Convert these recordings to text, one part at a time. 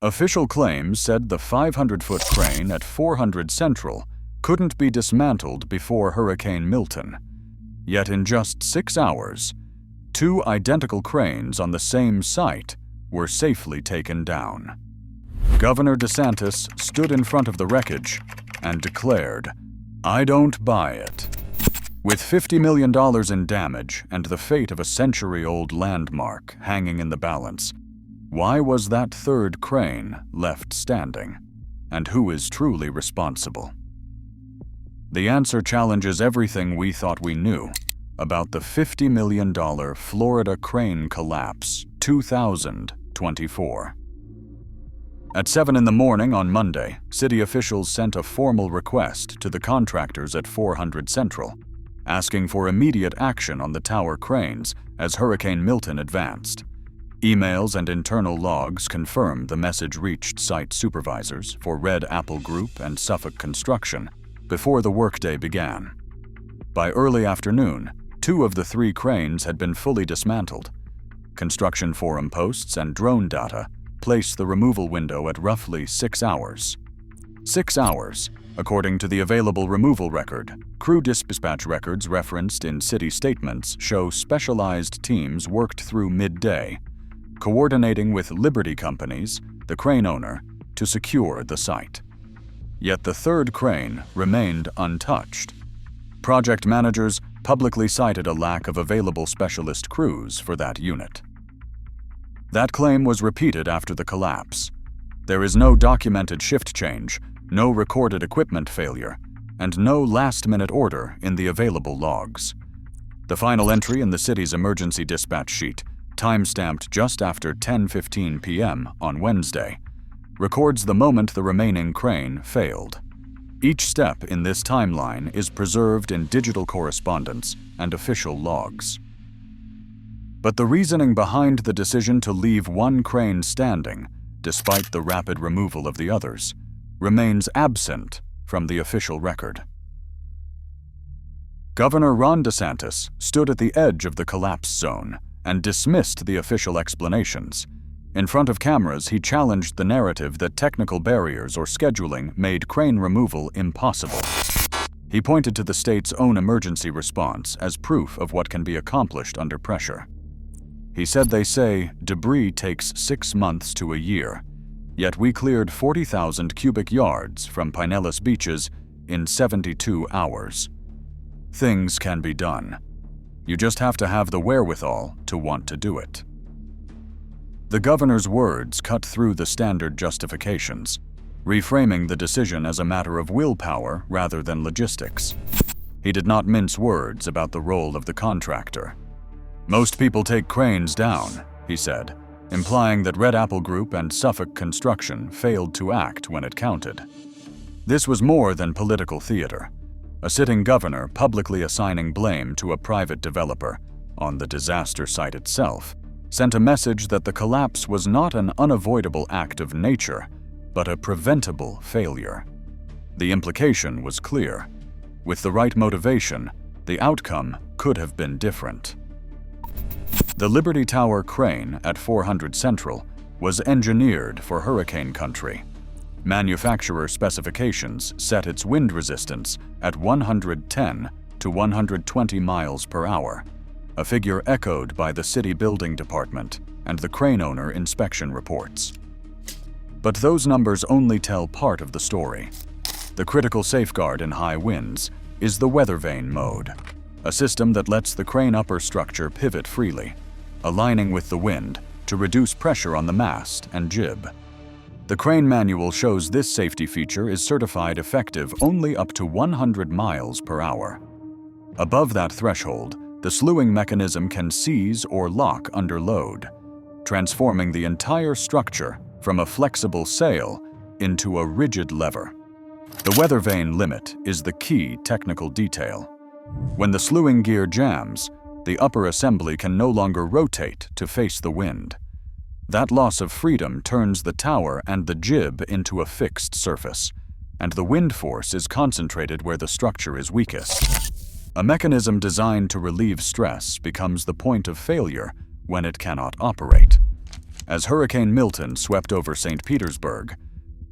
Official claims said the 500-foot crane at 400 Central couldn't be dismantled before Hurricane Milton. Yet in just 6 hours, 2 identical cranes on the same site were safely taken down. Governor DeSantis stood in front of the wreckage and declared, "I don't buy it." With $50 million in damage and the fate of a century-old landmark hanging in the balance, why was that third crane left standing? And who is truly responsible? The answer challenges everything we thought we knew about the $50 million Florida crane collapse 2024. At 7 in the morning on Monday, city officials sent a formal request to the contractors at 400 Central, asking for immediate action on the tower cranes as Hurricane Milton advanced. Emails and internal logs confirm the message reached site supervisors for Red Apple Group and Suffolk Construction before the workday began. By early afternoon, 2 of the 3 cranes had been fully dismantled. Construction forum posts and drone data placed the removal window at roughly 6 hours. 6 hours, according to the available removal record. Crew dispatch records referenced in city statements show specialized teams worked through midday, coordinating with Liberty Companies, the crane owner, to secure the site. Yet the third crane remained untouched. Project managers publicly cited a lack of available specialist crews for that unit. That claim was repeated after the collapse. There is no documented shift change, no recorded equipment failure, and no last-minute order in the available logs. The final entry in the city's emergency dispatch sheet, time-stamped just after 10:15 p.m. on Wednesday, records the moment the remaining crane failed. Each step in this timeline is preserved in digital correspondence and official logs. But the reasoning behind the decision to leave one crane standing, despite the rapid removal of the others, remains absent from the official record. Governor Ron DeSantis stood at the edge of the collapse zone and dismissed the official explanations. In front of cameras, he challenged the narrative that technical barriers or scheduling made crane removal impossible. He pointed to the state's own emergency response as proof of what can be accomplished under pressure. He said they say debris takes 6 months to a year, yet we cleared 40,000 cubic yards from Pinellas beaches in 72 hours. Things can be done. You just have to have the wherewithal to want to do it. The governor's words cut through the standard justifications, reframing the decision as a matter of willpower rather than logistics. He did not mince words about the role of the contractor. "Most people take cranes down," he said, implying that Red Apple Group and Suffolk Construction failed to act when it counted. This was more than political theater. A sitting governor publicly assigning blame to a private developer on the disaster site itself sent a message that the collapse was not an unavoidable act of nature, but a preventable failure. The implication was clear. With the right motivation, the outcome could have been different. The Liberty Tower crane at 400 Central was engineered for hurricane country. Manufacturer specifications set its wind resistance at 110 to 120 miles per hour, a figure echoed by the city building department and the crane owner inspection reports. But those numbers only tell part of the story. The critical safeguard in high winds is the Weathervane mode, a system that lets the crane upper structure pivot freely, aligning with the wind to reduce pressure on the mast and jib. The crane manual shows this safety feature is certified effective only up to 100 miles per hour. Above that threshold, the slewing mechanism can seize or lock under load, transforming the entire structure from a flexible sail into a rigid lever. The Weathervane limit is the key technical detail. When the slewing gear jams, the upper assembly can no longer rotate to face the wind. That loss of freedom turns the tower and the jib into a fixed surface, and the wind force is concentrated where the structure is weakest. A mechanism designed to relieve stress becomes the point of failure when it cannot operate. As Hurricane Milton swept over St. Petersburg,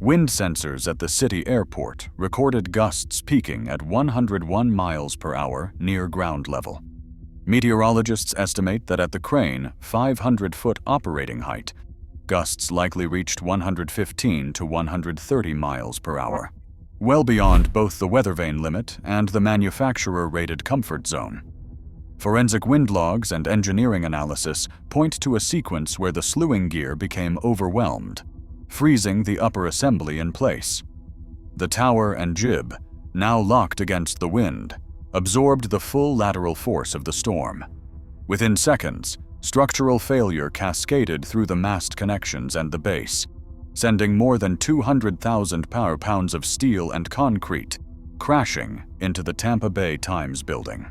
wind sensors at the city airport recorded gusts peaking at 101 miles per hour near ground level. Meteorologists estimate that at the crane 500-foot operating height, gusts likely reached 115 to 130 miles per hour, well beyond both the Weathervane limit and the manufacturer-rated comfort zone. Forensic wind logs and engineering analysis point to a sequence where the slewing gear became overwhelmed, freezing the upper assembly in place. The tower and jib, now locked against the wind, absorbed the full lateral force of the storm. Within seconds, structural failure cascaded through the mast connections and the base, sending more than 200,000 pounds of steel and concrete crashing into the Tampa Bay Times building.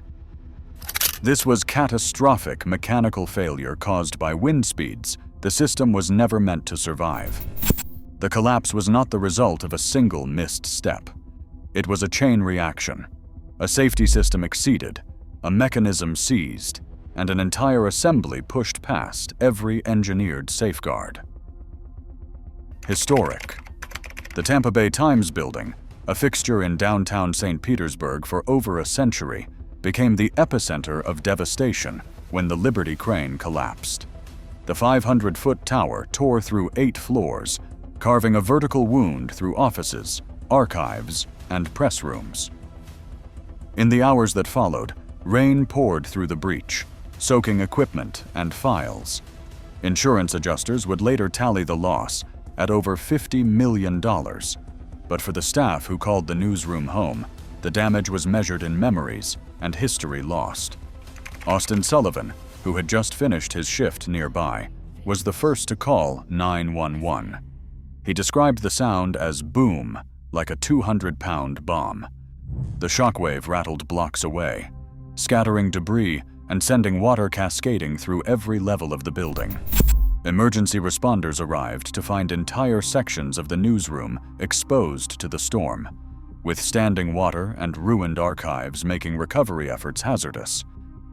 This was catastrophic mechanical failure caused by wind speeds the system was never meant to survive. The collapse was not the result of a single missed step. It was a chain reaction. A safety system exceeded, a mechanism seized, and an entire assembly pushed past every engineered safeguard. Historic. The Tampa Bay Times building, a fixture in downtown St. Petersburg for over a century, became the epicenter of devastation when the Liberty crane collapsed. The 500-foot tower tore through 8 floors, carving a vertical wound through offices, archives, and press rooms. In the hours that followed, rain poured through the breach, soaking equipment and files. Insurance adjusters would later tally the loss at over $50 million, but for the staff who called the newsroom home, the damage was measured in memories and history lost. Austin Sullivan, who had just finished his shift nearby, was the first to call 911. He described the sound as boom, like a 200-pound bomb. The shockwave rattled blocks away, scattering debris and sending water cascading through every level of the building. Emergency responders arrived to find entire sections of the newsroom exposed to the storm, with standing water and ruined archives making recovery efforts hazardous.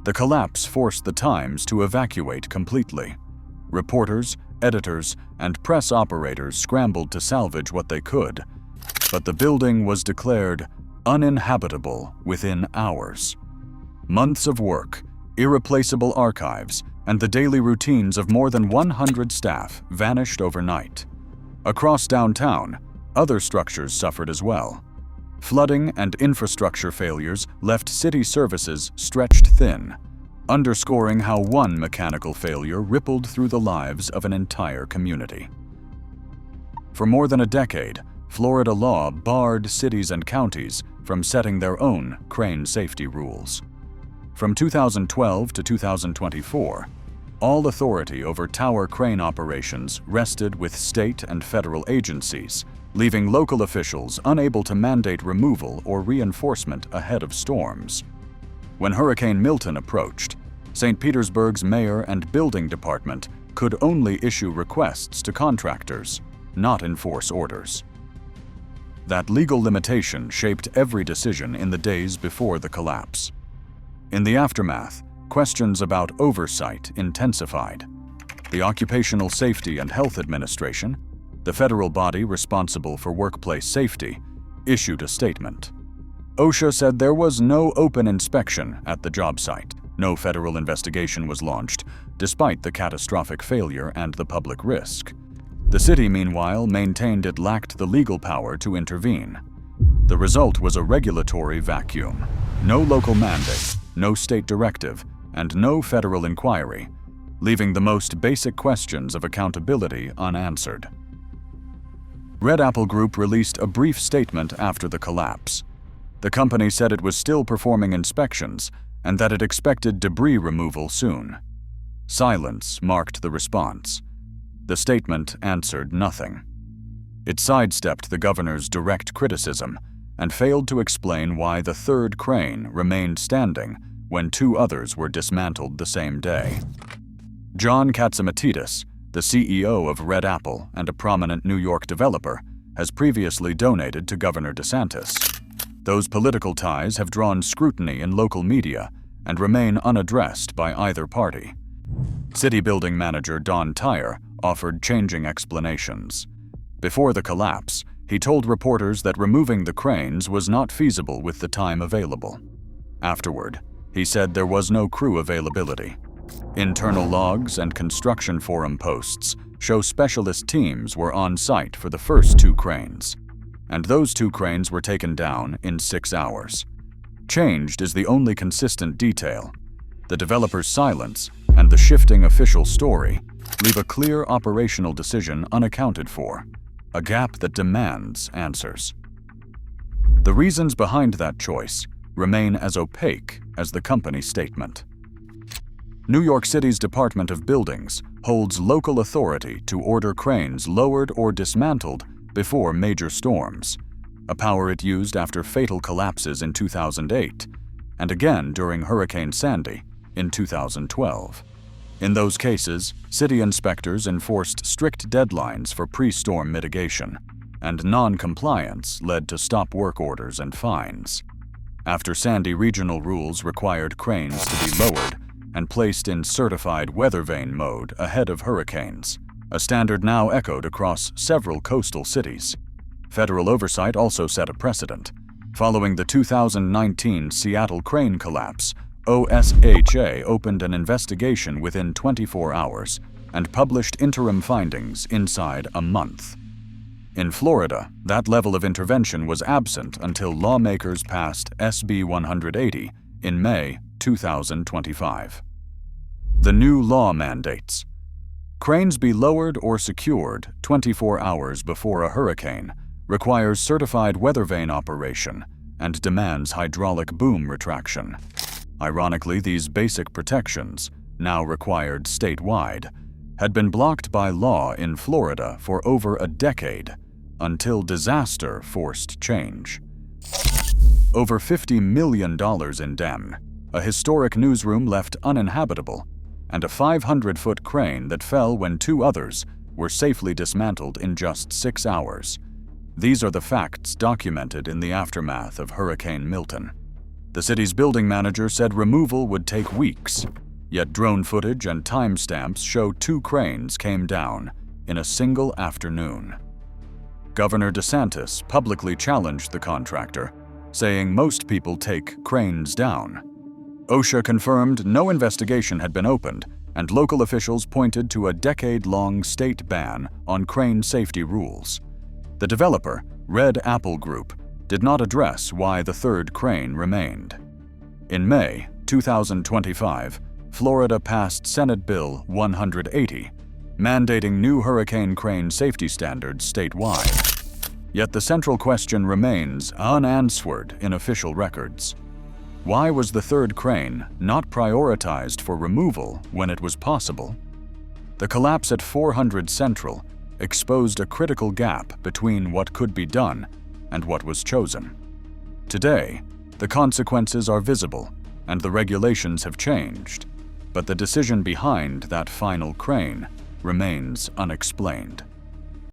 The collapse forced the Times to evacuate completely. Reporters, editors, and press operators scrambled to salvage what they could, but the building was declared uninhabitable within hours. Months of work, irreplaceable archives, and the daily routines of more than 100 staff vanished overnight. Across downtown, other structures suffered as well. Flooding and infrastructure failures left city services stretched thin, underscoring how one mechanical failure rippled through the lives of an entire community. For more than a decade, Florida law barred cities and counties from setting their own crane safety rules. From 2012 to 2024, all authority over tower crane operations rested with state and federal agencies, leaving local officials unable to mandate removal or reinforcement ahead of storms. When Hurricane Milton approached, St. Petersburg's mayor and building department could only issue requests to contractors, not enforce orders. That legal limitation shaped every decision in the days before the collapse. In the aftermath, questions about oversight intensified. The Occupational Safety and Health Administration, the federal body responsible for workplace safety, issued a statement. OSHA said there was no open inspection at the job site. No federal investigation was launched, despite the catastrophic failure and the public risk. The city, meanwhile, maintained it lacked the legal power to intervene. The result was a regulatory vacuum. No local mandate, no state directive, and no federal inquiry, leaving the most basic questions of accountability unanswered. Red Apple Group released a brief statement after the collapse. The company said it was still performing inspections and that it expected debris removal soon. Silence marked the response. The statement answered nothing. It sidestepped the governor's direct criticism and failed to explain why the third crane remained standing when 2 others were dismantled the same day. John Katzimatidis, the CEO of Red Apple and a prominent New York developer, has previously donated to Governor DeSantis. Those political ties have drawn scrutiny in local media and remain unaddressed by either party. City building manager Don Tyre offered changing explanations. Before the collapse, he told reporters that removing the cranes was not feasible with the time available. Afterward, he said there was no crew availability. Internal logs and construction forum posts show specialist teams were on site for the first 2 cranes, and those 2 cranes were taken down in 6 hours. Changed is the only consistent detail. The developer's silence and the shifting official story leave a clear operational decision unaccounted for, a gap that demands answers. The reasons behind that choice remain as opaque as the company's statement. New York City's Department of Buildings holds local authority to order cranes lowered or dismantled before major storms, a power it used after fatal collapses in 2008 and again during Hurricane Sandy in 2012. In those cases, city inspectors enforced strict deadlines for pre-storm mitigation, and non-compliance led to stop work orders and fines. After Sandy, regional rules required cranes to be lowered and placed in certified Weathervane mode ahead of hurricanes, a standard now echoed across several coastal cities. Federal oversight also set a precedent. Following the 2019 Seattle crane collapse, OSHA opened an investigation within 24 hours and published interim findings inside a month. In Florida, that level of intervention was absent until lawmakers passed SB 180 in May 2025. The new law mandates cranes be lowered or secured 24 hours before a hurricane, requires certified Weathervane operation, and demands hydraulic boom retraction. Ironically, these basic protections, now required statewide, had been blocked by law in Florida for over a decade, until disaster forced change. Over $50 million in damage, a historic newsroom left uninhabitable, and a 500-foot crane that fell when 2 others were safely dismantled in just 6 hours. These are the facts documented in the aftermath of Hurricane Milton. The city's building manager said removal would take weeks, yet drone footage and timestamps show 2 cranes came down in a single afternoon. Governor DeSantis publicly challenged the contractor, saying most people take cranes down. OSHA confirmed no investigation had been opened, and local officials pointed to a decade-long state ban on crane safety rules. The developer, Red Apple Group, did not address why the 3rd crane remained. In May 2025, Florida passed Senate Bill 180, mandating new hurricane crane safety standards statewide. Yet the central question remains unanswered in official records. Why was the 3rd crane not prioritized for removal when it was possible? The collapse at 400 Central exposed a critical gap between what could be done and what was chosen. Today, the consequences are visible and the regulations have changed, but the decision behind that final crane remains unexplained.